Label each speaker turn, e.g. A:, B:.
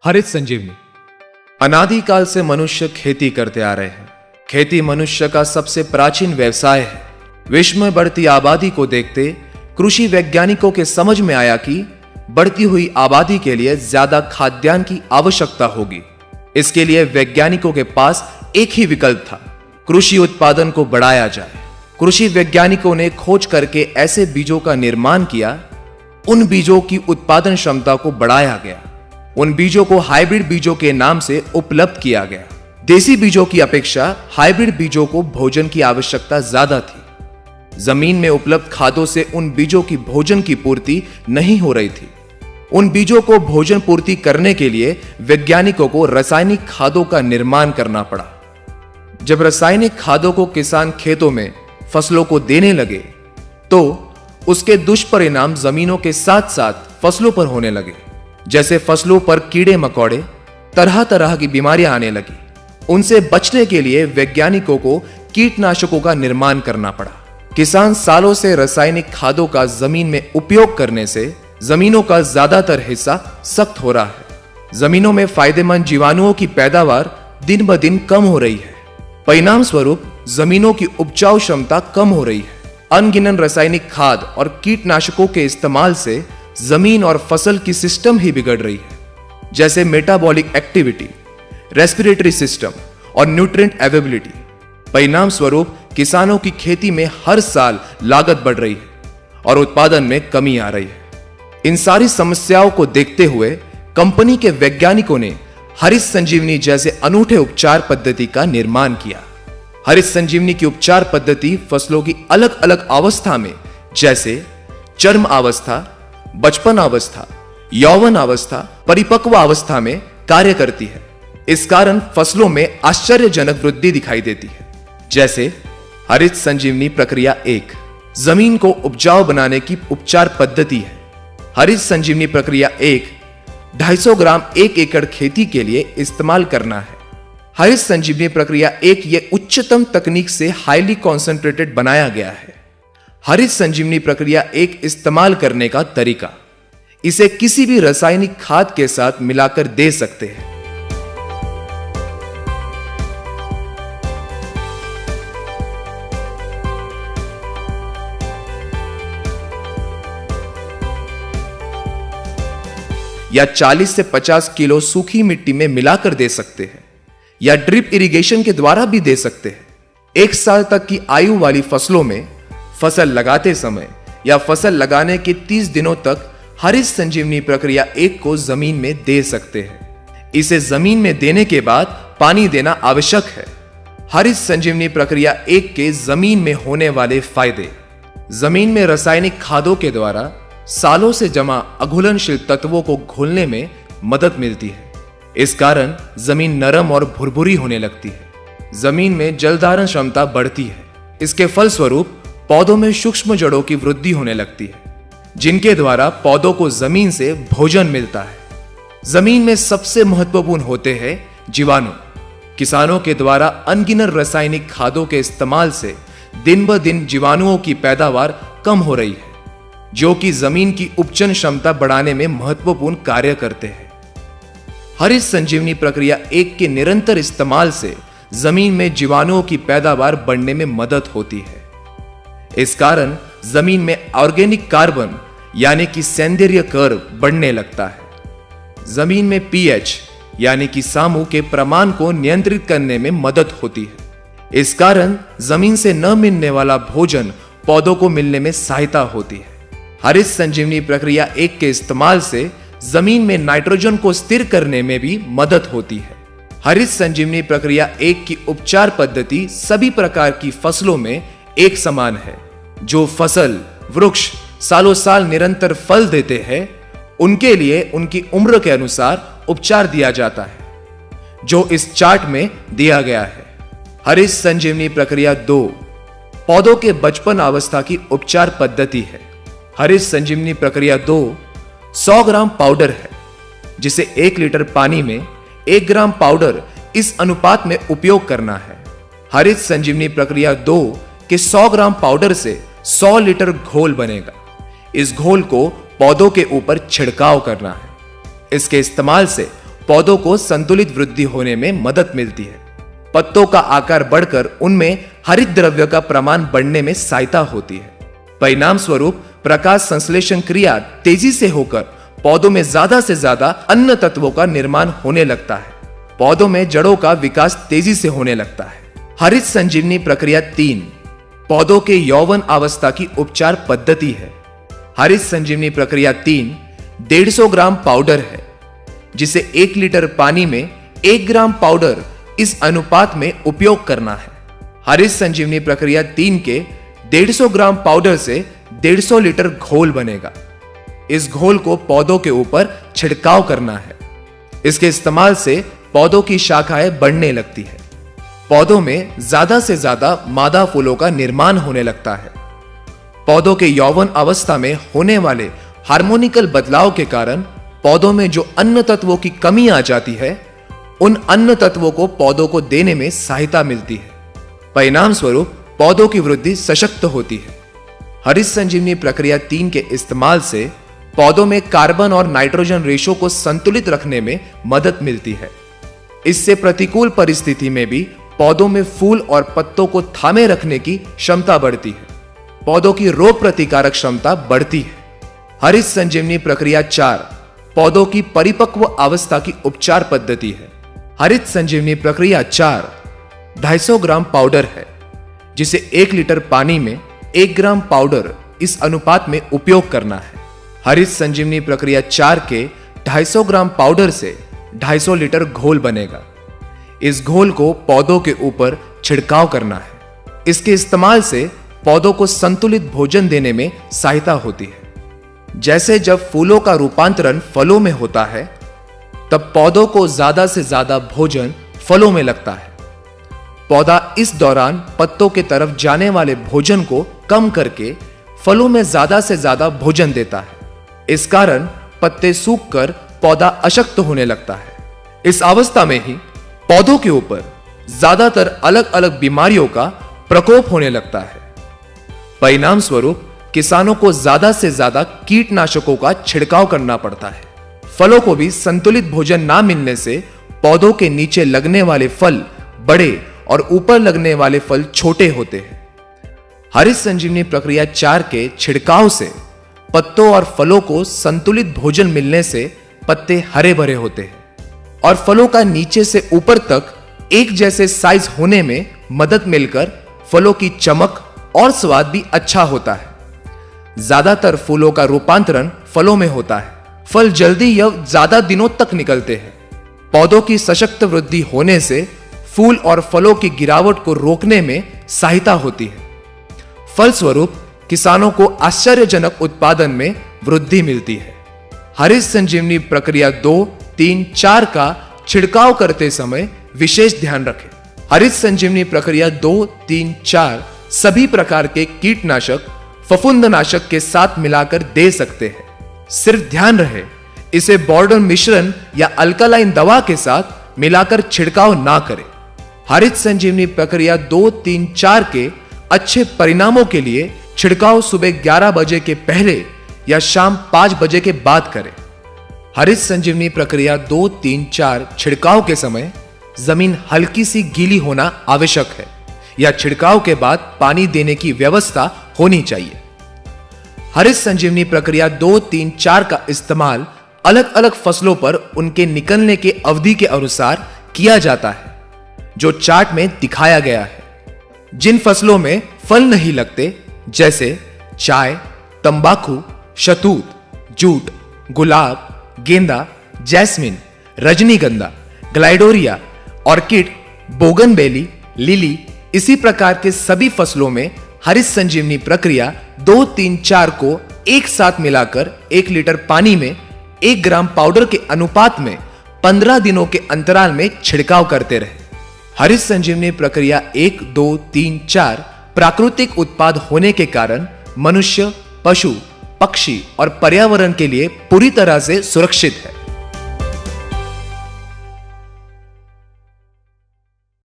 A: हरित संजीवनी।
B: अनादिकाल से मनुष्य खेती करते आ रहे हैं। खेती मनुष्य का सबसे प्राचीन व्यवसाय है। विश्व में बढ़ती आबादी को देखते कृषि वैज्ञानिकों के समझ में आया कि बढ़ती हुई आबादी के लिए ज्यादा खाद्यान्न की आवश्यकता होगी। इसके लिए वैज्ञानिकों के पास एक ही विकल्प था, कृषि उत्पादन को बढ़ाया जाए। कृषि वैज्ञानिकों ने खोज करके ऐसे बीजों का निर्माण किया, उन बीजों की उत्पादन क्षमता को बढ़ाया गया। उन बीजों को हाइब्रिड बीजों के नाम से उपलब्ध किया गया। देसी बीजों की अपेक्षा हाइब्रिड बीजों को भोजन की आवश्यकता ज्यादा थी। जमीन में उपलब्ध खादों से उन बीजों की भोजन की पूर्ति नहीं हो रही थी। उन बीजों को भोजन पूर्ति करने के लिए वैज्ञानिकों को रासायनिक खादों का निर्माण करना पड़ा। जब रासायनिक खादों को किसान खेतों में फसलों को देने लगे तो उसके दुष्परिणाम जमीनों के साथ साथ फसलों पर होने लगे। जैसे फसलों पर कीड़े मकोड़े, तरह तरह की बीमारियां आने लगी। उनसे बचने के लिए वैज्ञानिकों को कीटनाशकों का निर्माण करना पड़ा। किसान सालों से रासायनिक खादों का जमीन में उपयोग करने से जमीनों का ज्यादातर हिस्सा सख्त हो रहा है। जमीनों में फायदेमंद जीवाणुओं की पैदावार दिन ब दिन कम हो रही है। परिणाम स्वरूप जमीनों की उपजाऊ क्षमता कम हो रही है। अनगिनत रासायनिक खाद और कीटनाशकों के इस्तेमाल से जमीन और फसल की सिस्टम ही बिगड़ रही है, जैसे मेटाबॉलिक एक्टिविटी, रेस्पिरेटरी सिस्टम और न्यूट्रिएंट अवेलेबिलिटी। परिणाम स्वरूप किसानों की खेती में हर साल लागत बढ़ रही है और उत्पादन में कमी आ रही है। इन सारी समस्याओं को देखते हुए कंपनी के वैज्ञानिकों ने हरित संजीवनी जैसे अनूठे उपचार पद्धति का निर्माण किया। हरित संजीवनी की उपचार पद्धति फसलों की अलग अलग अवस्था में, जैसे चरम अवस्था, बचपन अवस्था, यौवन अवस्था, परिपक्व अवस्था में कार्य करती है। इस कारण फसलों में आश्चर्यजनक वृद्धि दिखाई देती है। जैसे हरित संजीवनी प्रक्रिया 1 जमीन को उपजाऊ बनाने की उपचार पद्धति है। हरित संजीवनी प्रक्रिया 1 250 ग्राम 1 एकड़ खेती के लिए इस्तेमाल करना है। हरित संजीवनी प्रक्रिया 1 ये उच्चतम तकनीक से हाईली कॉन्सेंट्रेटेड बनाया गया है। हरित संजीवनी प्रक्रिया 1 इस्तेमाल करने का तरीका, इसे किसी भी रासायनिक खाद के साथ मिलाकर दे सकते हैं। या 40 से 50 किलो सूखी मिट्टी में मिलाकर दे सकते हैं, या ड्रिप इरिगेशन के द्वारा भी दे सकते हैं। 1 साल तक की आयु वाली फसलों में फसल लगाते समय या फसल लगाने के 30 दिनों तक हरित संजीवनी प्रक्रिया 1 को जमीन में दे सकते हैं। इसे जमीन में देने के बाद पानी देना आवश्यक है। हरित संजीवनी प्रक्रिया 1 के जमीन में होने वाले फायदे, जमीन में रासायनिक खादों के द्वारा सालों से जमा अघुलनशील तत्वों को घोलने में मदद मिलती है। इस कारण जमीन नरम और भुरभुरी होने लगती है। जमीन में जलधारण क्षमता बढ़ती है। इसके फलस्वरूप पौधों में सूक्ष्म जड़ों की वृद्धि होने लगती है, जिनके द्वारा पौधों को जमीन से भोजन मिलता है। जमीन में सबसे महत्वपूर्ण होते हैं जीवाणु। किसानों के द्वारा अनगिनत रासायनिक खादों के इस्तेमाल से दिन ब दिन जीवाणुओं की पैदावार कम हो रही है, जो कि जमीन की उपजन क्षमता बढ़ाने में महत्वपूर्ण कार्य करते हैं। हरित संजीवनी प्रक्रिया 1 के निरंतर इस्तेमाल से जमीन में जीवाणुओं की पैदावार बढ़ने में मदद होती है। इस कारण जमीन में ऑर्गेनिक कार्बन यानी कि सौंदर्य कर्व बढ़ने लगता है। जमीन में पीएच यानी कि सामू के प्रमाण को नियंत्रित करने में मदद होती है। इस कारण जमीन से न मिलने वाला भोजन पौधों को मिलने में सहायता होती है। हरित संजीवनी प्रक्रिया 1 के इस्तेमाल से जमीन में नाइट्रोजन को स्थिर करने में भी मदद होती है। हरित संजीवनी प्रक्रिया 1 की उपचार पद्धति सभी प्रकार की फसलों में एक समान है। जो फसल वृक्ष सालों साल निरंतर फल देते हैं, उनके लिए उनकी उम्र के अनुसार उपचार दिया जाता है, जो इस चार्ट में दिया गया है। हरित संजीवनी प्रक्रिया 2 पौधों के बचपन अवस्था की उपचार पद्धति है। हरित संजीवनी प्रक्रिया 2 100 ग्राम पाउडर है, जिसे 1 लीटर पानी में 1 ग्राम पाउडर इस अनुपात में उपयोग करना है। हरित संजीवनी प्रक्रिया 2 के 100 ग्राम पाउडर से 100 लीटर घोल बनेगा। इस घोल को पौधों के ऊपर छिड़काव करना है। इसके इस्तेमाल से पौधों को संतुलित वृद्धि होने में मदद मिलती है। पत्तों का आकार बढ़कर उनमें हरित द्रव्य का प्रमाण बढ़ने में सहायता होती है। परिणाम स्वरूप प्रकाश संश्लेषण क्रिया तेजी से होकर पौधों में ज्यादा से ज्यादा अन्य तत्वों का निर्माण होने लगता है। पौधों में जड़ों का विकास तेजी से होने लगता है। हरित संजीवनी प्रक्रिया 3 पौधों के यौवन अवस्था की उपचार पद्धति है। हरित संजीवनी प्रक्रिया 3 150 ग्राम पाउडर है, जिसे 1 लीटर पानी में 1 ग्राम पाउडर इस अनुपात में उपयोग करना है। हरित संजीवनी प्रक्रिया 3 के 150 ग्राम पाउडर से 150 लीटर घोल बनेगा। इस घोल को पौधों के ऊपर छिड़काव करना है। इसके इस्तेमाल से पौधों की शाखाएं बढ़ने लगती है। पौधों में ज्यादा से ज्यादा मादा फूलों का निर्माण होने लगता है। पौधों के यौवन अवस्था में होने वाले हार्मोनिकल बदलाव के कारण पौधों में जो अन्य तत्वों की कमी आ जाती है, उन अन्य तत्वों को पौधों को देने में सहायता मिलती है। परिणाम स्वरूप पौधों की वृद्धि सशक्त होती है। हरित संजीवनी प्रक्रिया 3 के इस्तेमाल से पौधों में कार्बन और नाइट्रोजन रेशो को संतुलित रखने में मदद मिलती है। इससे प्रतिकूल परिस्थिति में भी पौधों में फूल और पत्तों को थामे रखने की क्षमता बढ़ती है। पौधों की रोग प्रतिकारक क्षमता बढ़ती है। हरित संजीवनी प्रक्रिया 4 पौधों की परिपक्व अवस्था की उपचार पद्धति है। हरित संजीवनी प्रक्रिया 4 250 ग्राम पाउडर है, जिसे 1 लीटर पानी में 1 ग्राम पाउडर इस अनुपात में उपयोग करना है। हरित संजीवनी प्रक्रिया 4 के 250 ग्राम पाउडर से 250 लीटर घोल बनेगा। इस घोल को पौधों के ऊपर छिड़काव करना है। इसके इस्तेमाल से पौधों को संतुलित भोजन देने में सहायता होती है। जैसे जब फूलों का रूपांतरण फलों में होता है, तब पौधों को ज्यादा से ज्यादा भोजन फलों में लगता है। पौधा इस दौरान पत्तों के तरफ जाने वाले भोजन को कम करके फलों में ज्यादा से ज्यादा भोजन देता है। इस कारण पत्ते सूखकर पौधा अशक्त होने लगता है। इस अवस्था में ही पौधों के ऊपर ज्यादातर अलग अलग बीमारियों का प्रकोप होने लगता है। परिणाम स्वरूप किसानों को ज्यादा से ज्यादा कीटनाशकों का छिड़काव करना पड़ता है। फलों को भी संतुलित भोजन ना मिलने से पौधों के नीचे लगने वाले फल बड़े और ऊपर लगने वाले फल छोटे होते हैं। हरित संजीवनी प्रक्रिया 4 के छिड़काव से पत्तों और फलों को संतुलित भोजन मिलने से पत्ते हरे भरे होते हैं और फलों का नीचे से ऊपर तक एक जैसे साइज होने में मदद मिलकर फलों की चमक और स्वाद भी अच्छा होता है। ज्यादातर फूलों का रूपांतरण फलों में होता है। फल जल्दी या ज्यादा दिनों तक निकलते हैं। पौधों की सशक्त वृद्धि होने से फूल और फलों की गिरावट को रोकने में सहायता होती है। फलस्वरूप किसानों को आश्चर्यजनक उत्पादन में वृद्धि मिलती है। हरित संजीवनी प्रक्रिया 2, 3, 4 का छिड़काव करते समय विशेष ध्यान रखें। हरित संजीवनी प्रक्रिया 2, 3, 4 सभी प्रकार के कीटनाशक फफूंदनाशक के साथ मिलाकर दे सकते हैं। सिर्फ ध्यान रहे इसे बॉर्डर मिश्रण या अल्कलाइन दवा के साथ मिलाकर छिड़काव ना करें। हरित संजीवनी प्रक्रिया 2, 3, 4 के अच्छे परिणामों के लिए छिड़काव सुबह 11 बजे के पहले या शाम 5 बजे के बाद करें। हरित संजीवनी प्रक्रिया 2, 3, 4 छिड़काव के समय जमीन हल्की सी गीली होना आवश्यक है या छिड़काव के बाद पानी देने की व्यवस्था होनी चाहिए। हरित संजीवनी प्रक्रिया 2, 3, 4 का इस्तेमाल अलग अलग फसलों पर उनके निकलने के अवधि के अनुसार किया जाता है, जो चार्ट में दिखाया गया है। जिन फसलों में फल नहीं लगते, जैसे चाय, तंबाकू, शहतूत, जूट, गुलाब, गेंदा, जैस्मिन, रजनीगंधा, ग्लाइडोरिया, ऑर्किड, बोगनवेली, लिली, इसी प्रकार के सभी फसलों में हरित संजीवनी प्रक्रिया 2, 3, 4 को एक साथ मिलाकर 1 लीटर पानी में 1 ग्राम पाउडर के अनुपात में 15 दिनों के अंतराल में छिड़काव करते रहे। हरित संजीवनी प्रक्रिया 1, 2, 3, 4 प्राकृतिक उत्पाद होने के कारण मनुष्य, पशु, पक्षी और पर्यावरण के लिए पूरी तरह से सुरक्षित है।